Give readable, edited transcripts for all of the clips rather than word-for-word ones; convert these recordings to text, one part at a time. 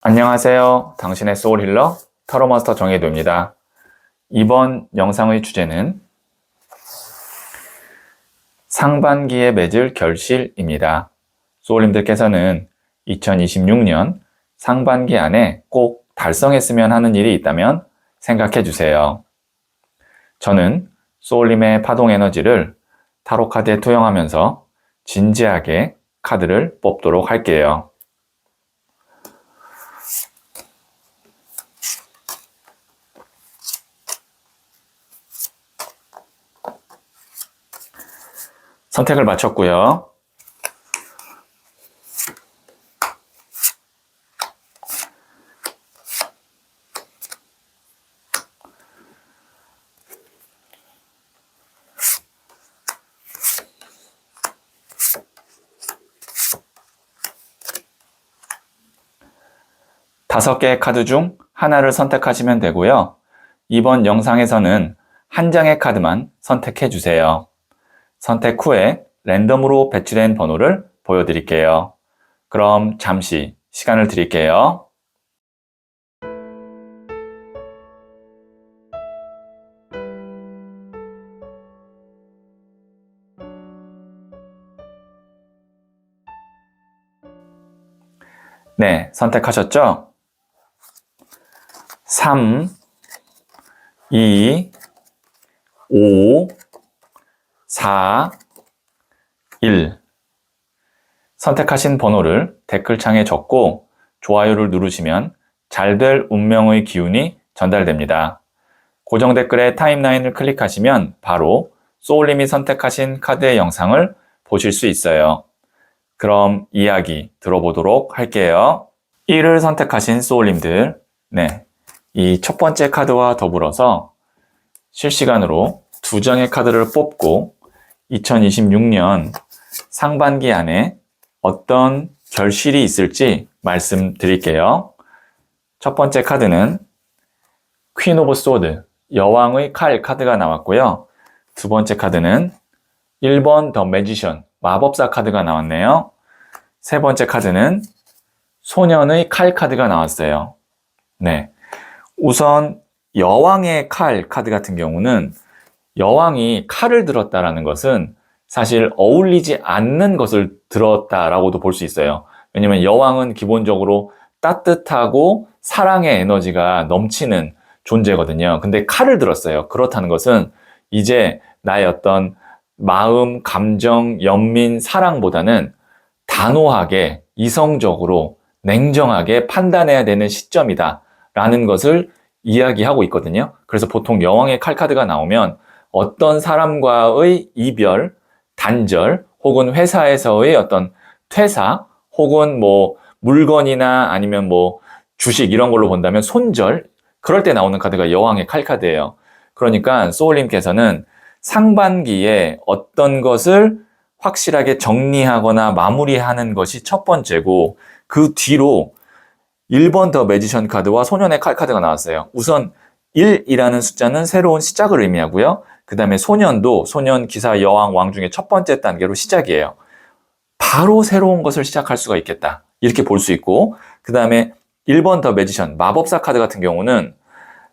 안녕하세요. 당신의 소울 힐러 타로마스터 정혜도입니다. 이번 영상의 주제는 상반기에 맺을 결실입니다. 소울님들께서는 2026년 상반기 안에 꼭 달성했으면 하는 일이 있다면 생각해 주세요. 저는 소울님의 파동 에너지를 타로 카드에 투영하면서 진지하게 카드를 뽑도록 할게요. 선택을 마쳤고요. 다섯 개의 카드 중 하나를 선택하시면 되고요. 이번 영상에서는 한 장의 카드만 선택해 주세요. 선택 후에 랜덤으로 배치된 번호를 보여드릴게요. 그럼 잠시 시간을 드릴게요. 네, 선택하셨죠? 3, 2, 5, 4, 1 선택하신 번호를 댓글창에 적고 좋아요를 누르시면 잘 될 운명의 기운이 전달됩니다. 고정 댓글에 타임라인을 클릭하시면 바로 소울님이 선택하신 카드의 영상을 보실 수 있어요. 그럼 이야기 들어보도록 할게요. 1을 선택하신 소울님들, 네, 이 첫 번째 카드와 더불어서 실시간으로 두 장의 카드를 뽑고 2026년 상반기 안에 어떤 결실이 있을지 말씀드릴게요. 첫 번째 카드는 퀸 오브 소드, 여왕의 칼 카드가 나왔고요. 두 번째 카드는 1번 더 매지션, 마법사 카드가 나왔네요. 세 번째 카드는 소년의 칼 카드가 나왔어요. 네, 우선 여왕의 칼 카드 같은 경우는 여왕이 칼을 들었다라는 것은 사실 어울리지 않는 것을 들었다라고도 볼 수 있어요. 왜냐면 여왕은 기본적으로 따뜻하고 사랑의 에너지가 넘치는 존재거든요. 근데 칼을 들었어요. 그렇다는 것은 이제 나의 어떤 마음, 감정, 연민, 사랑보다는 단호하게, 이성적으로, 냉정하게 판단해야 되는 시점이다 라는 것을 이야기하고 있거든요. 그래서 보통 여왕의 칼 카드가 나오면 어떤 사람과의 이별, 단절, 혹은 회사에서의 어떤 퇴사, 혹은 뭐 물건이나 아니면 뭐 주식 이런 걸로 본다면 손절, 그럴 때 나오는 카드가 여왕의 칼 카드예요. 그러니까 소울님께서는 상반기에 어떤 것을 확실하게 정리하거나 마무리하는 것이 첫 번째고, 그 뒤로 1번 더 매지션 카드와 소년의 칼 카드가 나왔어요. 우선 1이라는 숫자는 새로운 시작을 의미하고요. 그 다음에 소년도 소년, 기사, 여왕, 왕 중에 첫 번째 단계로 시작이에요. 바로 새로운 것을 시작할 수가 있겠다, 이렇게 볼 수 있고, 그 다음에 1번 더 매지션, 마법사 카드 같은 경우는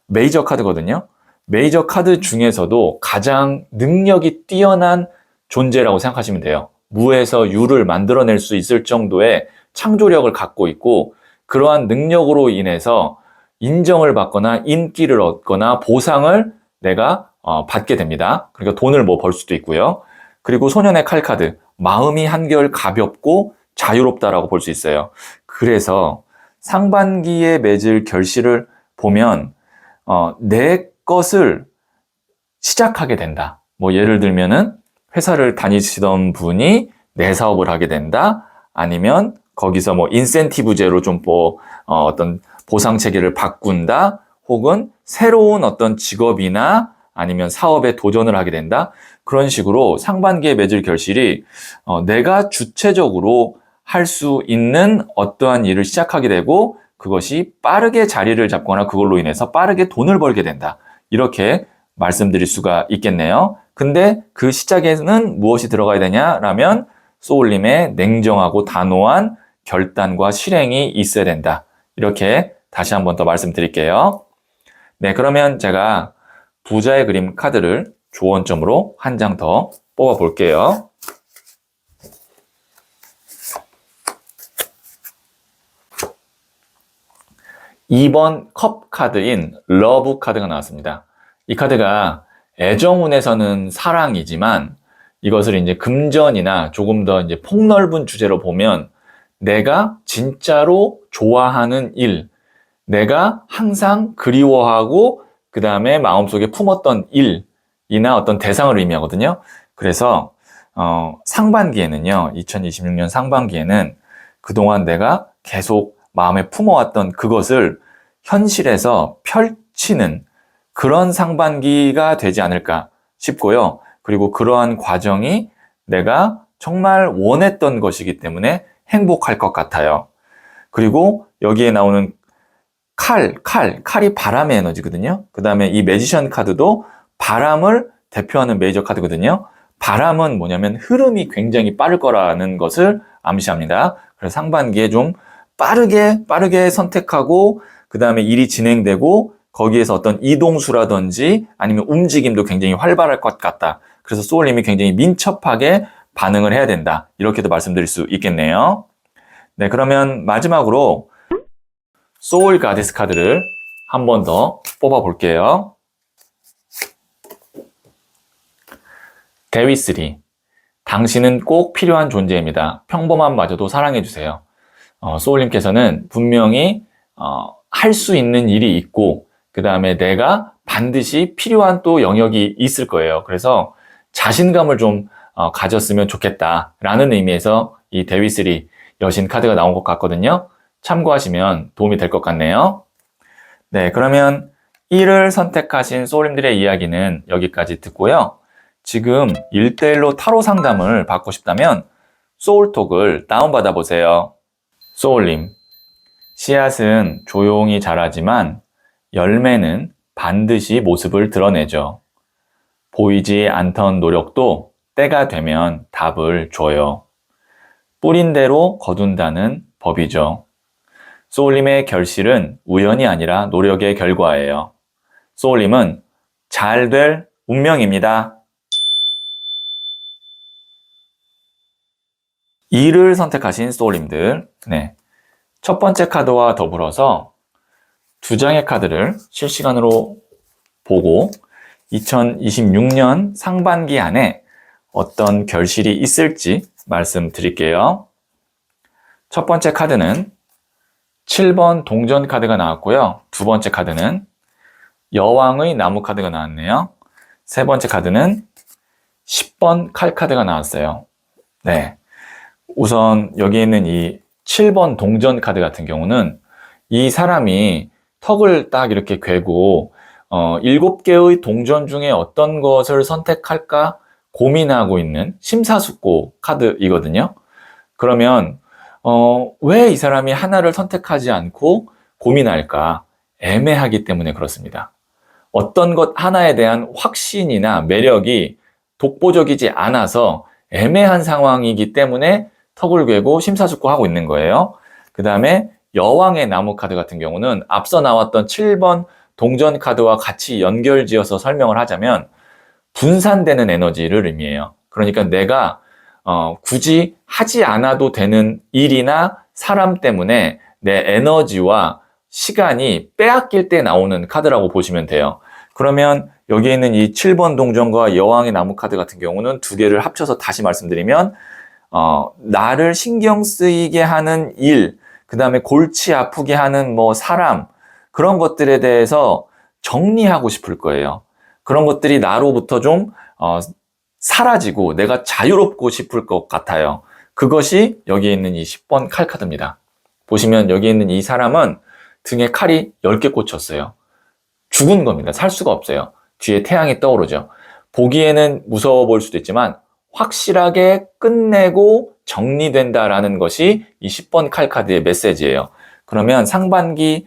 메이저 카드거든요. 메이저 카드 중에서도 가장 능력이 뛰어난 존재라고 생각하시면 돼요. 무에서 유를 만들어낼 수 있을 정도의 창조력을 갖고 있고, 그러한 능력으로 인해서 인정을 받거나 인기를 얻거나 보상을 내가 받게 됩니다. 그러니까 돈을 뭐 벌 수도 있고요. 그리고 소년의 칼 카드, 마음이 한결 가볍고 자유롭다라고 볼 수 있어요. 그래서 상반기에 맺을 결실을 보면 내 것을 시작하게 된다. 뭐 예를 들면은 회사를 다니시던 분이 내 사업을 하게 된다. 아니면 거기서 뭐 인센티브제로 좀 어떤 보상 체계를 바꾼다. 혹은 새로운 어떤 직업이나 아니면 사업에 도전을 하게 된다. 그런 식으로 상반기에 맺을 결실이 내가 주체적으로 할 수 있는 어떠한 일을 시작하게 되고, 그것이 빠르게 자리를 잡거나 그걸로 인해서 빠르게 돈을 벌게 된다. 이렇게 말씀드릴 수가 있겠네요. 근데 그 시작에는 무엇이 들어가야 되냐라면 소울님의 냉정하고 단호한 결단과 실행이 있어야 된다. 이렇게 다시 한번 더 말씀드릴게요. 네, 그러면 제가 부자의 그림 카드를 조언점으로 한 장 더 뽑아 볼게요. 2번 컵 카드인 러브 카드가 나왔습니다. 이 카드가 애정운에서는 사랑이지만 이것을 이제 금전이나 조금 더 이제 폭넓은 주제로 보면 내가 진짜로 좋아하는 일, 내가 항상 그리워하고 그 다음에 마음속에 품었던 일이나 어떤 대상을 의미하거든요. 그래서 상반기에는요, 2026년 상반기에는 그동안 내가 계속 마음에 품어왔던 그것을 현실에서 펼치는 그런 상반기가 되지 않을까 싶고요. 그리고 그러한 과정이 내가 정말 원했던 것이기 때문에 행복할 것 같아요. 그리고 여기에 나오는 칼이 바람의 에너지거든요. 그 다음에 이 매지션 카드도 바람을 대표하는 메이저 카드거든요. 바람은 뭐냐면 흐름이 굉장히 빠를 거라는 것을 암시합니다. 그래서 상반기에 좀 빠르게 선택하고 그 다음에 일이 진행되고 거기에서 어떤 이동수라든지 아니면 움직임도 굉장히 활발할 것 같다. 그래서 소울님이 굉장히 민첩하게 반응을 해야 된다. 이렇게도 말씀드릴 수 있겠네요. 네, 그러면 마지막으로 소울 가디스 카드를 한 번 더 뽑아 볼게요. 데위스리, 당신은 꼭 필요한 존재입니다. 평범함마저도 사랑해주세요. 소울님께서는 분명히 할 수 있는 일이 있고 그 다음에 내가 반드시 필요한 또 영역이 있을 거예요. 그래서 자신감을 좀 가졌으면 좋겠다라는 의미에서 이 데위스리 여신 카드가 나온 것 같거든요. 참고하시면 도움이 될 것 같네요. 네, 그러면 1을 선택하신 소울님들의 이야기는 여기까지 듣고요. 지금 1대1로 타로 상담을 받고 싶다면 소울톡을 다운받아 보세요. 소울님, 씨앗은 조용히 자라지만 열매는 반드시 모습을 드러내죠. 보이지 않던 노력도 때가 되면 답을 줘요. 뿌린 대로 거둔다는 법이죠. 소울님의 결실은 우연이 아니라 노력의 결과예요. 소울님은 잘 될 운명입니다. 2를 선택하신 소울님들, 네. 첫 번째 카드와 더불어서 두 장의 카드를 실시간으로 보고 2026년 상반기 안에 어떤 결실이 있을지 말씀드릴게요. 첫 번째 카드는 7번 동전 카드가 나왔고요. 두 번째 카드는 여왕의 나무 카드가 나왔네요. 세 번째 카드는 10번 칼 카드가 나왔어요. 네. 우선 여기 있는 이 7번 동전 카드 같은 경우는 이 사람이 턱을 딱 이렇게 괴고 7개의 동전 중에 어떤 것을 선택할까 고민하고 있는 심사숙고 카드이거든요. 그러면 왜 이 사람이 하나를 선택하지 않고 고민할까? 애매하기 때문에 그렇습니다. 어떤 것 하나에 대한 확신이나 매력이 독보적이지 않아서 애매한 상황이기 때문에 턱을 괴고 심사숙고하고 있는 거예요. 그 다음에 여왕의 나무 카드 같은 경우는 앞서 나왔던 7번 동전 카드와 같이 연결지어서 설명을 하자면 분산되는 에너지를 의미해요. 그러니까 내가 굳이 하지 않아도 되는 일이나 사람 때문에 내 에너지와 시간이 빼앗길 때 나오는 카드라고 보시면 돼요. 그러면 여기에 있는 이 7번 동전과 여왕의 나무 카드 같은 경우는 두 개를 합쳐서 다시 말씀드리면 나를 신경 쓰이게 하는 일, 그 다음에 골치 아프게 하는 뭐 사람, 그런 것들에 대해서 정리하고 싶을 거예요. 그런 것들이 나로부터 좀 사라지고 내가 자유롭고 싶을 것 같아요. 그것이 여기에 있는 이 10번 칼 카드입니다. 보시면 여기 있는 이 사람은 등에 칼이 10개 꽂혔어요. 죽은 겁니다. 살 수가 없어요. 뒤에 태양이 떠오르죠. 보기에는 무서워 보일 수도 있지만 확실하게 끝내고 정리된다라는 것이 이 10번 칼 카드의 메시지예요. 그러면 상반기에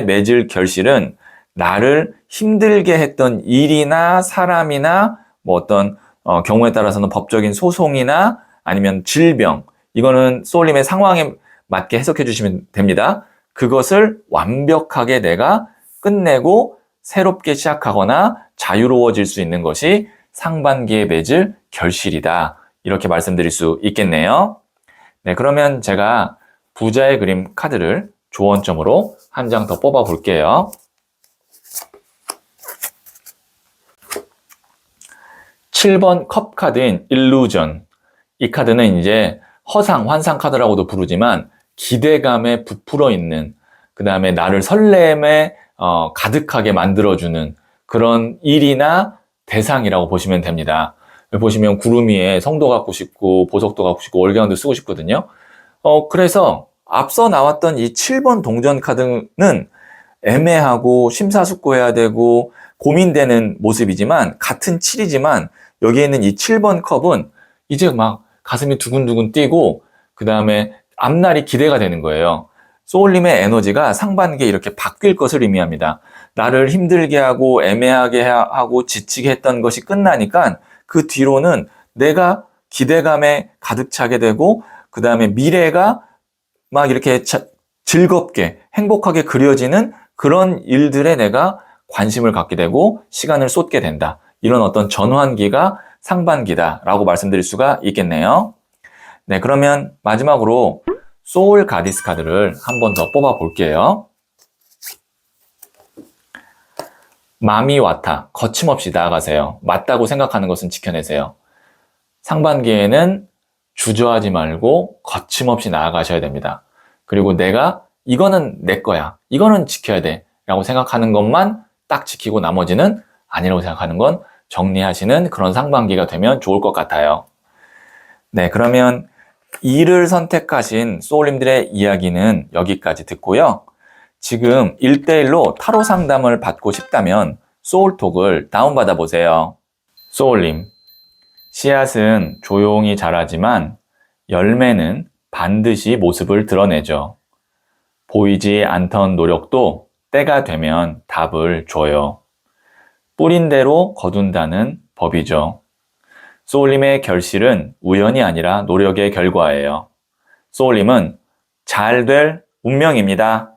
맺을 결실은 나를 힘들게 했던 일이나 사람이나 뭐 어떤 경우에 따라서는 법적인 소송이나 아니면 질병, 이거는 소울님의 상황에 맞게 해석해 주시면 됩니다. 그것을 완벽하게 내가 끝내고 새롭게 시작하거나 자유로워질 수 있는 것이 상반기에 맺을 결실이다. 이렇게 말씀드릴 수 있겠네요. 네, 그러면 제가 부자의 그림 카드를 조언점으로 한 장 더 뽑아 볼게요. 7번 컵 카드인 일루전. 이 카드는 이제 허상, 환상 카드라고도 부르지만 기대감에 부풀어 있는, 그 다음에 나를 설렘에 가득하게 만들어주는 그런 일이나 대상이라고 보시면 됩니다. 여기 보시면 구름 위에 성도 갖고 싶고 보석도 갖고 싶고 월경도 쓰고 싶거든요. 그래서 앞서 나왔던 이 7번 동전 카드는 애매하고 심사숙고해야 되고 고민되는 모습이지만 같은 7이지만 여기에 있는 이 7번 컵은 이제 막 가슴이 두근두근 뛰고 그 다음에 앞날이 기대가 되는 거예요. 소울님의 에너지가 상반기에 이렇게 바뀔 것을 의미합니다. 나를 힘들게 하고 애매하게 하고 지치게 했던 것이 끝나니까 그 뒤로는 내가 기대감에 가득 차게 되고 그 다음에 미래가 막 이렇게 즐겁게 행복하게 그려지는 그런 일들에 내가 관심을 갖게 되고 시간을 쏟게 된다. 이런 어떤 전환기가 상반기다라고 말씀드릴 수가 있겠네요. 네, 그러면 마지막으로 소울 가디스 카드를 한 번 더 뽑아 볼게요. 마미와타, 거침없이 나아가세요. 맞다고 생각하는 것은 지켜내세요. 상반기에는 주저하지 말고 거침없이 나아가셔야 됩니다. 그리고 내가 이거는 내 거야, 이거는 지켜야 돼 라고 생각하는 것만 딱 지키고 나머지는 아니라고 생각하는 건 정리하시는 그런 상반기가 되면 좋을 것 같아요. 네, 그러면 2를 선택하신 소울님들의 이야기는 여기까지 듣고요. 지금 1대1로 타로 상담을 받고 싶다면 소울톡을 다운받아 보세요. 소울님, 씨앗은 조용히 자라지만 열매는 반드시 모습을 드러내죠. 보이지 않던 노력도 때가 되면 답을 줘요. 뿌린 대로 거둔다는 법이죠. 소울님의 결실은 우연이 아니라 노력의 결과예요. 소울님은 잘 될 운명입니다.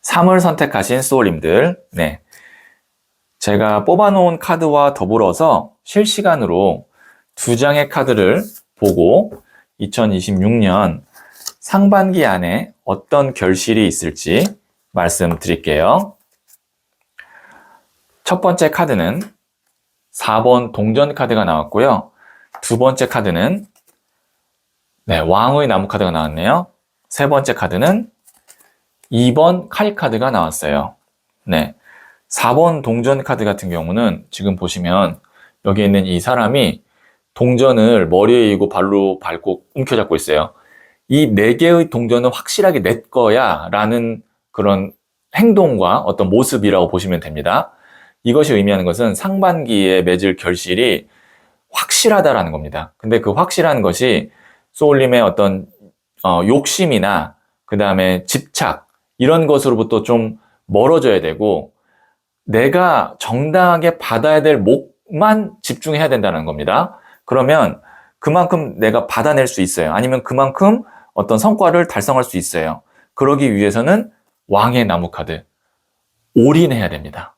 3을 선택하신 소울님들, 네, 제가 뽑아놓은 카드와 더불어서 실시간으로 2장의 카드를 보고 2026년 상반기 안에 어떤 결실이 있을지 말씀드릴게요. 첫 번째 카드는 4번 동전 카드가 나왔고요. 두 번째 카드는 왕의 나무 카드가 나왔네요. 세 번째 카드는 2번 칼 카드가 나왔어요. 네, 4번 동전 카드 같은 경우는 지금 보시면 여기 있는 이 사람이 동전을 머리에 이고 발로 밟고 움켜잡고 있어요. 이 4개의 동전은 확실하게 내 거야 라는 그런 행동과 어떤 모습이라고 보시면 됩니다. 이것이 의미하는 것은 상반기에 맺을 결실이 확실하다라는 겁니다. 근데 그 확실한 것이 소울님의 어떤 욕심이나 그 다음에 집착 이런 것으로부터 좀 멀어져야 되고 내가 정당하게 받아야 될 몫만 집중해야 된다는 겁니다. 그러면 그만큼 내가 받아낼 수 있어요. 아니면 그만큼 어떤 성과를 달성할 수 있어요. 그러기 위해서는 왕의 나무 카드, 올인해야 됩니다.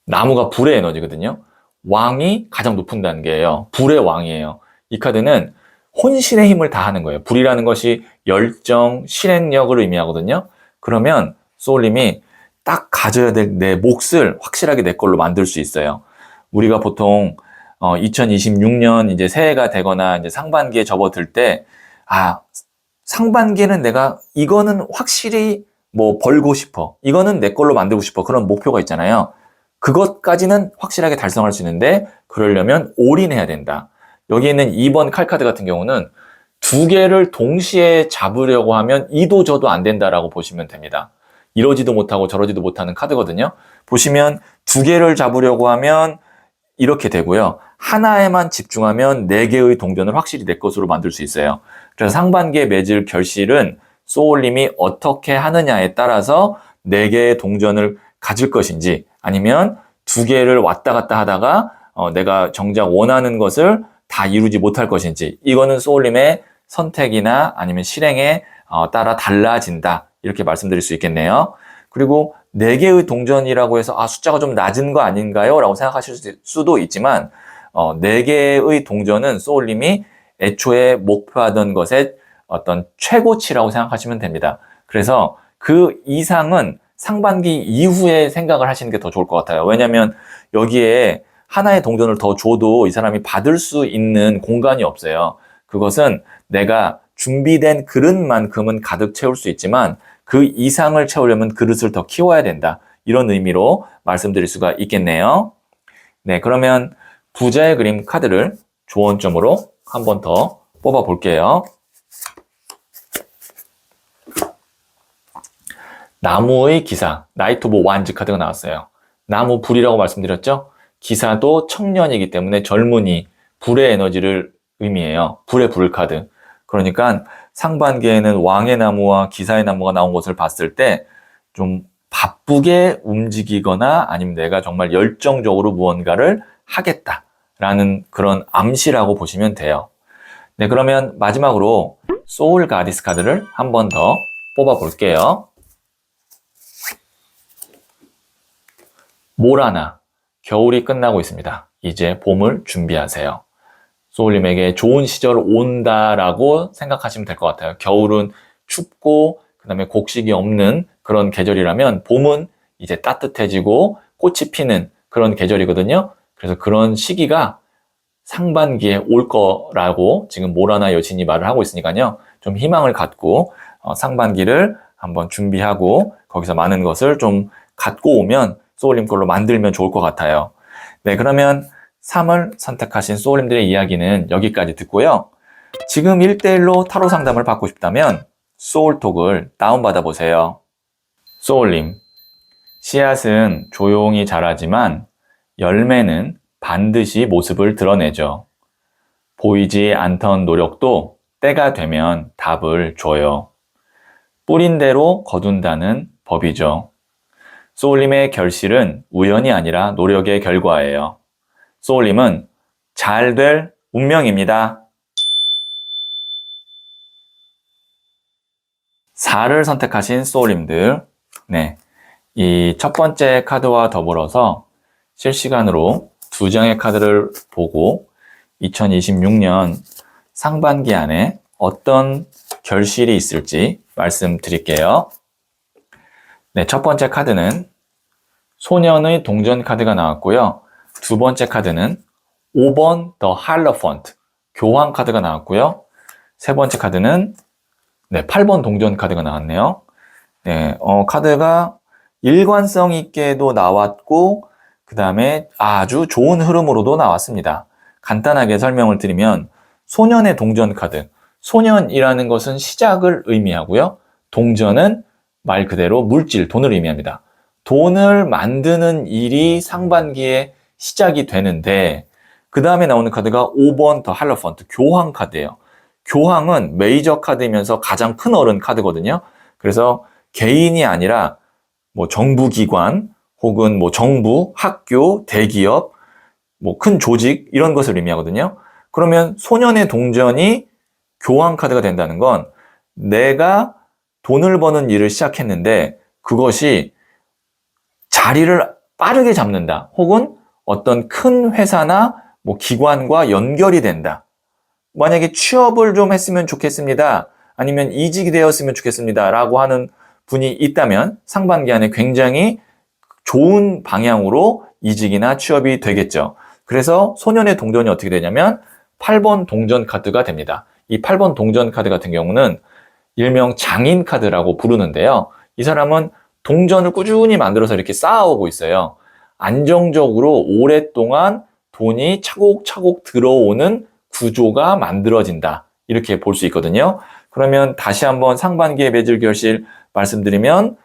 나무가 불의 에너지거든요. 왕이 가장 높은 단계예요. 불의 왕이에요. 이 카드는 혼신의 힘을 다하는 거예요. 불이라는 것이 열정, 실행력을 의미하거든요. 그러면 소울님이 딱 가져야 될 내 몫을 확실하게 내 걸로 만들 수 있어요. 우리가 보통 2026년 이제 새해가 되거나 이제 상반기에 접어들 때 상반기에는 내가 이거는 확실히 뭐 벌고 싶어, 이거는 내 걸로 만들고 싶어, 그런 목표가 있잖아요. 그것까지는 확실하게 달성할 수 있는데 그러려면 올인해야 된다. 여기 있는 2번 칼카드 같은 경우는 2개를 동시에 잡으려고 하면 이도 저도 안 된다라고 보시면 됩니다. 이러지도 못하고 저러지도 못하는 카드거든요. 보시면 2개를 잡으려고 하면 이렇게 되고요. 하나에만 집중하면 4개의 동전을 확실히 내 것으로 만들 수 있어요. 그래서 상반기에 맺을 결실은 소울님이 어떻게 하느냐에 따라서 4개의 동전을 가질 것인지 아니면 2개를 왔다 갔다 하다가 내가 정작 원하는 것을 다 이루지 못할 것인지, 이거는 소울님의 선택이나 아니면 실행에 따라 달라진다. 이렇게 말씀드릴 수 있겠네요. 그리고 4개의 동전이라고 해서 숫자가 좀 낮은 거 아닌가요? 라고 생각하실 수도 있지만 4개의 동전은 소울님이 애초에 목표하던 것의 어떤 최고치라고 생각하시면 됩니다. 그래서 그 이상은 상반기 이후에 생각을 하시는 게 더 좋을 것 같아요. 왜냐하면 여기에 하나의 동전을 더 줘도 이 사람이 받을 수 있는 공간이 없어요. 그것은 내가 준비된 그릇만큼은 가득 채울 수 있지만 그 이상을 채우려면 그릇을 더 키워야 된다. 이런 의미로 말씀드릴 수가 있겠네요. 네, 그러면 부자의 그림 카드를 조언점으로 한 번 더 뽑아 볼게요. 나무의 기사, 나이트 오브 완즈 카드가 나왔어요. 나무 불이라고 말씀드렸죠? 기사도 청년이기 때문에 젊은이, 불의 에너지를 의미해요. 불의 불 카드. 그러니까 상반기에는 왕의 나무와 기사의 나무가 나온 것을 봤을 때 좀 바쁘게 움직이거나 아니면 내가 정말 열정적으로 무언가를 하겠다라는 그런 암시라고 보시면 돼요. 네, 그러면 마지막으로 소울 가디스 카드를 한 번 더 뽑아 볼게요. 모라나, 겨울이 끝나고 있습니다. 이제 봄을 준비하세요. 소울님에게 좋은 시절 온다라고 생각하시면 될 것 같아요. 겨울은 춥고 그 다음에 곡식이 없는 그런 계절이라면 봄은 이제 따뜻해지고 꽃이 피는 그런 계절이거든요. 그래서 그런 시기가 상반기에 올 거라고 지금 모라나 여신이 말을 하고 있으니까요. 좀 희망을 갖고 상반기를 한번 준비하고 거기서 많은 것을 좀 갖고 오면 소울님 걸로 만들면 좋을 것 같아요. 네, 그러면 3을 선택하신 소울님들의 이야기는 여기까지 듣고요. 지금 1대1로 타로 상담을 받고 싶다면 소울톡을 다운받아 보세요. 소울님, 씨앗은 조용히 자라지만 열매는 반드시 모습을 드러내죠. 보이지 않던 노력도 때가 되면 답을 줘요. 뿌린 대로 거둔다는 법이죠. 소울님의 결실은 우연이 아니라 노력의 결과예요. 소울님은 잘 될 운명입니다. 4를 선택하신 소울님들, 네, 이 첫 번째 카드와 더불어서 실시간으로 2장의 카드를 보고 2026년 상반기 안에 어떤 결실이 있을지 말씀드릴게요. 네, 첫 번째 카드는 소년의 동전 카드가 나왔고요. 두 번째 카드는 5번 더 할러펀트, 교황 카드가 나왔고요. 세 번째 카드는 8번 동전 카드가 나왔네요. 네, 카드가 일관성 있게도 나왔고 그 다음에 아주 좋은 흐름으로도 나왔습니다. 간단하게 설명을 드리면 소년의 동전 카드, 소년이라는 것은 시작을 의미하고요. 동전은 말 그대로 물질, 돈을 의미합니다. 돈을 만드는 일이 상반기에 시작이 되는데 그 다음에 나오는 카드가 5번 더 할러펀트, 교황 카드예요. 교황은 메이저 카드이면서 가장 큰 어른 카드거든요. 그래서 개인이 아니라 뭐 정부기관 혹은 뭐 정부, 학교, 대기업, 뭐 큰 조직 이런 것을 의미하거든요. 그러면 소년의 동전이 교황 카드가 된다는 건 내가 돈을 버는 일을 시작했는데 그것이 자리를 빠르게 잡는다. 혹은 어떤 큰 회사나 뭐 기관과 연결이 된다. 만약에 취업을 좀 했으면 좋겠습니다. 아니면 이직이 되었으면 좋겠습니다. 라고 하는 분이 있다면 상반기 안에 굉장히 좋은 방향으로 이직이나 취업이 되겠죠. 그래서 소년의 동전이 어떻게 되냐면 8번 동전 카드가 됩니다. 이 8번 동전 카드 같은 경우는 일명 장인 카드라고 부르는데요. 이 사람은 동전을 꾸준히 만들어서 이렇게 쌓아오고 있어요. 안정적으로 오랫동안 돈이 차곡차곡 들어오는 구조가 만들어진다. 이렇게 볼 수 있거든요. 그러면 다시 한번 상반기에 맺을 결실 말씀드리면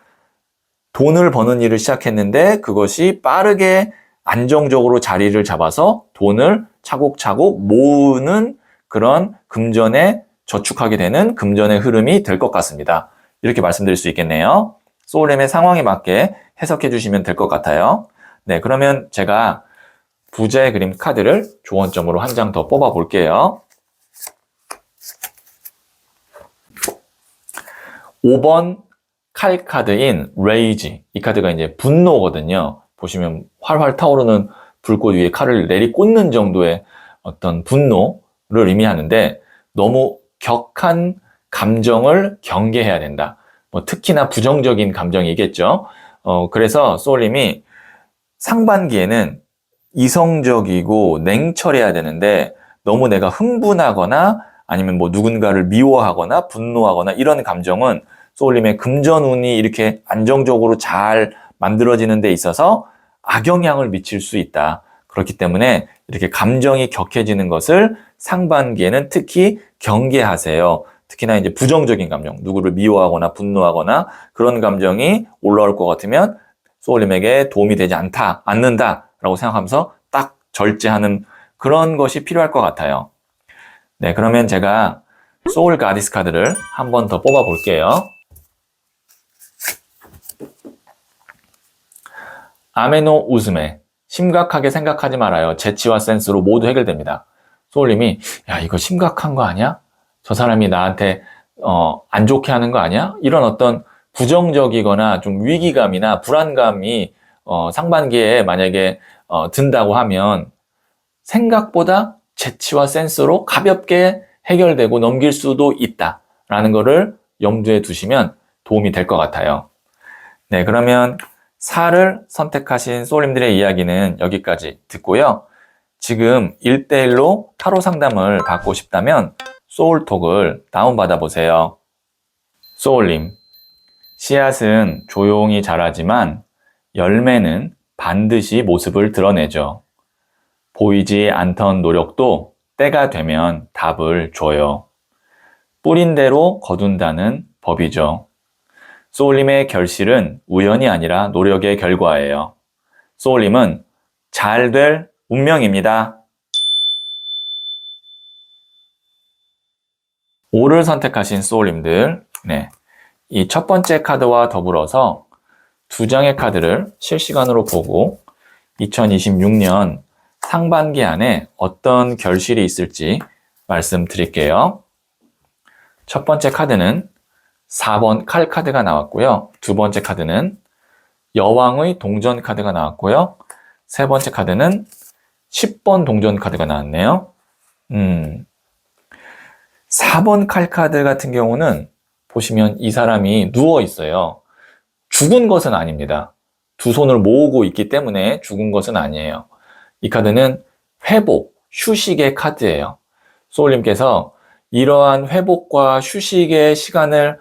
돈을 버는 일을 시작했는데 그것이 빠르게 안정적으로 자리를 잡아서 돈을 차곡차곡 모으는 그런 금전에 저축하게 되는 금전의 흐름이 될 것 같습니다. 이렇게 말씀드릴 수 있겠네요. 소울엠의 상황에 맞게 해석해 주시면 될 것 같아요. 네, 그러면 제가 부자의 그림 카드를 조언점으로 한 장 더 뽑아 볼게요. 5번 칼 카드인 rage. 이 카드가 이제 분노거든요. 보시면 활활 타오르는 불꽃 위에 칼을 내리꽂는 정도의 어떤 분노를 의미하는데 너무 격한 감정을 경계해야 된다. 뭐 특히나 부정적인 감정이겠죠. 그래서 소울님이 상반기에는 이성적이고 냉철해야 되는데 너무 내가 흥분하거나 아니면 뭐 누군가를 미워하거나 분노하거나 이런 감정은 소울님의 금전운이 이렇게 안정적으로 잘 만들어지는 데 있어서 악영향을 미칠 수 있다. 그렇기 때문에 이렇게 감정이 격해지는 것을 상반기에는 특히 경계하세요. 특히나 이제 부정적인 감정, 누구를 미워하거나 분노하거나 그런 감정이 올라올 것 같으면 소울님에게 도움이 되지 않는다라고 생각하면서 딱 절제하는 그런 것이 필요할 것 같아요. 네, 그러면 제가 소울 가디스 카드를 한 번 더 뽑아 볼게요. 아메노 우즈메. 심각하게 생각하지 말아요. 재치와 센스로 모두 해결됩니다. 소울님이 야 이거 심각한 거 아니야? 저 사람이 나한테 안 좋게 하는 거 아니야? 이런 어떤 부정적이거나 좀 위기감이나 불안감이 상반기에 만약에 든다고 하면 생각보다 재치와 센스로 가볍게 해결되고 넘길 수도 있다라는 거를 염두에 두시면 도움이 될 것 같아요. 네, 그러면 4를 선택하신 소울님들의 이야기는 여기까지 듣고요. 지금 1대1로 타로 상담을 받고 싶다면 소울톡을 다운받아 보세요. 소울님, 씨앗은 조용히 자라지만 열매는 반드시 모습을 드러내죠. 보이지 않던 노력도 때가 되면 답을 줘요. 뿌린 대로 거둔다는 법이죠. 소울님의 결실은 우연이 아니라 노력의 결과예요. 소울님은 잘 될 운명입니다. 5를 선택하신 소울님들, 네, 이 첫 번째 카드와 더불어서 두 장의 카드를 실시간으로 보고 2026년 상반기 안에 어떤 결실이 있을지 말씀드릴게요. 첫 번째 카드는 4번 칼 카드가 나왔고요. 두 번째 카드는 여왕의 동전 카드가 나왔고요. 세 번째 카드는 10번 동전 카드가 나왔네요. 4번 칼 카드 같은 경우는 보시면 이 사람이 누워 있어요. 죽은 것은 아닙니다. 두 손을 모으고 있기 때문에 죽은 것은 아니에요. 이 카드는 회복, 휴식의 카드예요. 소울님께서 이러한 회복과 휴식의 시간을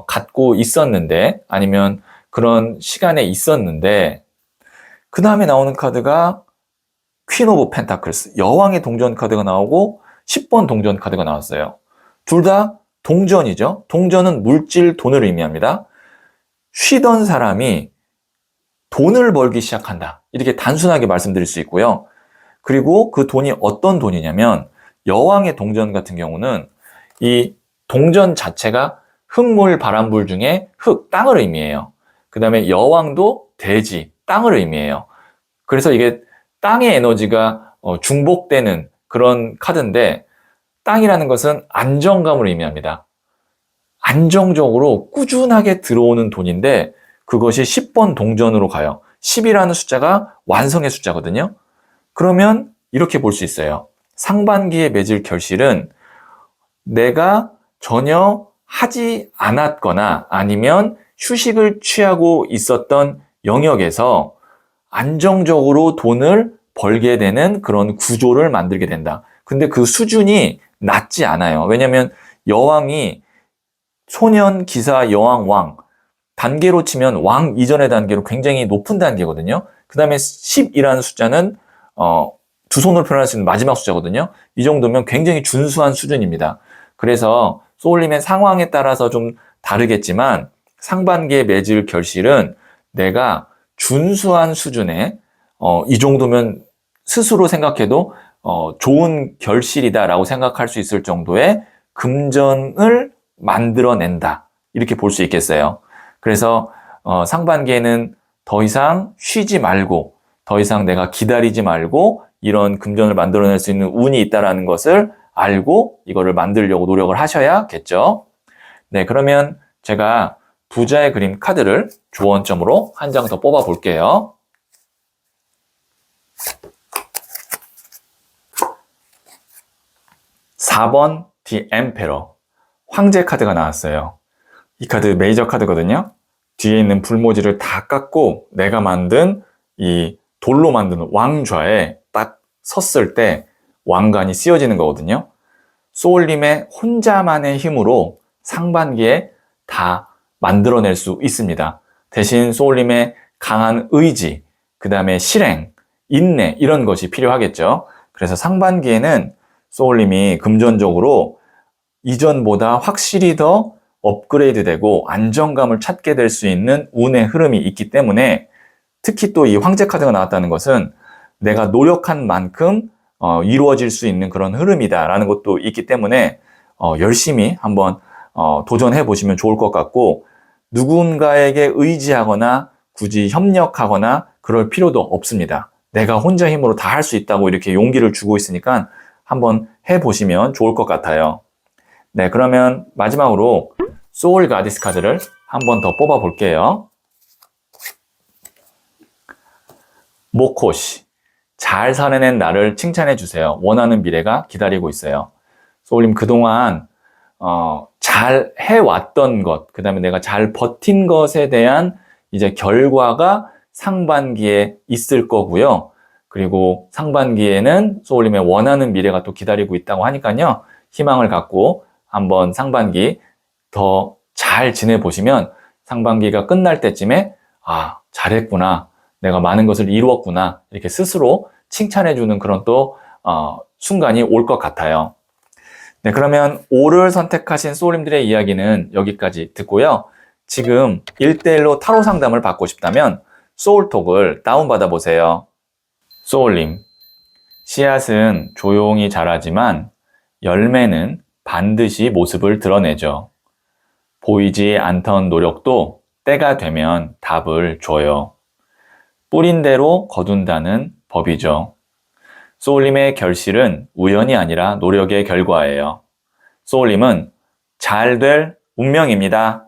갖고 있었는데 아니면 그런 시간에 있었는데 그 다음에 나오는 카드가 퀸 오브 펜타클스, 여왕의 동전 카드가 나오고 10번 동전 카드가 나왔어요. 둘 다 동전이죠. 동전은 물질, 돈을 의미합니다. 쉬던 사람이 돈을 벌기 시작한다. 이렇게 단순하게 말씀드릴 수 있고요. 그리고 그 돈이 어떤 돈이냐면 여왕의 동전 같은 경우는 이 동전 자체가 흙물, 바람불 중에 흙, 땅을 의미해요. 그 다음에 여왕도 대지, 땅을 의미해요. 그래서 이게 땅의 에너지가 중복되는 그런 카드인데 땅이라는 것은 안정감을 의미합니다. 안정적으로 꾸준하게 들어오는 돈인데 그것이 10번 동전으로 가요. 10이라는 숫자가 완성의 숫자거든요. 그러면 이렇게 볼 수 있어요. 상반기에 맺을 결실은 내가 전혀 하지 않았거나 아니면 휴식을 취하고 있었던 영역에서 안정적으로 돈을 벌게 되는 그런 구조를 만들게 된다. 근데 그 수준이 낮지 않아요. 왜냐하면 여왕이 소년, 기사, 여왕, 왕 단계로 치면 왕 이전의 단계로 굉장히 높은 단계거든요. 그 다음에 10이라는 숫자는 두 손으로 표현할 수 있는 마지막 숫자거든요. 이 정도면 굉장히 준수한 수준입니다. 그래서 소울님의 상황에 따라서 좀 다르겠지만 상반기에 맺을 결실은 내가 준수한 수준의 이 정도면 스스로 생각해도 좋은 결실이다라고 생각할 수 있을 정도의 금전을 만들어낸다. 이렇게 볼 수 있겠어요. 그래서 상반기에는 더 이상 쉬지 말고 더 이상 내가 기다리지 말고 이런 금전을 만들어낼 수 있는 운이 있다는 것을 알고 이거를 만들려고 노력을 하셔야겠죠. 네, 그러면 제가 부자의 그림 카드를 조언점으로 한 장 더 뽑아 볼게요. (4번) The Emperor, 황제 카드가 나왔어요. 이 카드 메이저 카드거든요. 뒤에 있는 불모지를 다 깎고 내가 만든 이 돌로 만든 왕좌에 딱 섰을 때 왕관이 씌워지는 거거든요. 소울님의 혼자만의 힘으로 상반기에 다 만들어낼 수 있습니다. 대신 소울님의 강한 의지, 그 다음에 실행, 인내 이런 것이 필요하겠죠. 그래서 상반기에는 소울님이 금전적으로 이전보다 확실히 더 업그레이드 되고 안정감을 찾게 될 수 있는 운의 흐름이 있기 때문에, 특히 또 이 황제 카드가 나왔다는 것은 내가 노력한 만큼 이루어질 수 있는 그런 흐름이다라는 것도 있기 때문에 열심히 한번 도전해 보시면 좋을 것 같고, 누군가에게 의지하거나 굳이 협력하거나 그럴 필요도 없습니다. 내가 혼자 힘으로 다 할 수 있다고 이렇게 용기를 주고 있으니까 한번 해보시면 좋을 것 같아요. 네, 그러면 마지막으로 소울 가디스 카드를 한번 더 뽑아 볼게요. 모코시, 잘 살아낸 나를 칭찬해 주세요. 원하는 미래가 기다리고 있어요. 소울님 그동안 잘 해왔던 것, 그 다음에 내가 잘 버틴 것에 대한 이제 결과가 상반기에 있을 거고요. 그리고 상반기에는 소울님의 원하는 미래가 또 기다리고 있다고 하니까요. 희망을 갖고 한번 상반기 더 잘 지내보시면 상반기가 끝날 때쯤에 잘했구나, 내가 많은 것을 이루었구나, 이렇게 스스로 칭찬해주는 그런 또 순간이 올 것 같아요. 네, 그러면 5를 선택하신 소울님들의 이야기는 여기까지 듣고요. 지금 1대1로 타로 상담을 받고 싶다면 소울톡을 다운받아 보세요. 소울님, 씨앗은 조용히 자라지만 열매는 반드시 모습을 드러내죠. 보이지 않던 노력도 때가 되면 답을 줘요. 뿌린 대로 거둔다는 법이죠. 소울님의 결실은 우연이 아니라 노력의 결과예요. 소울님은 잘 될 운명입니다.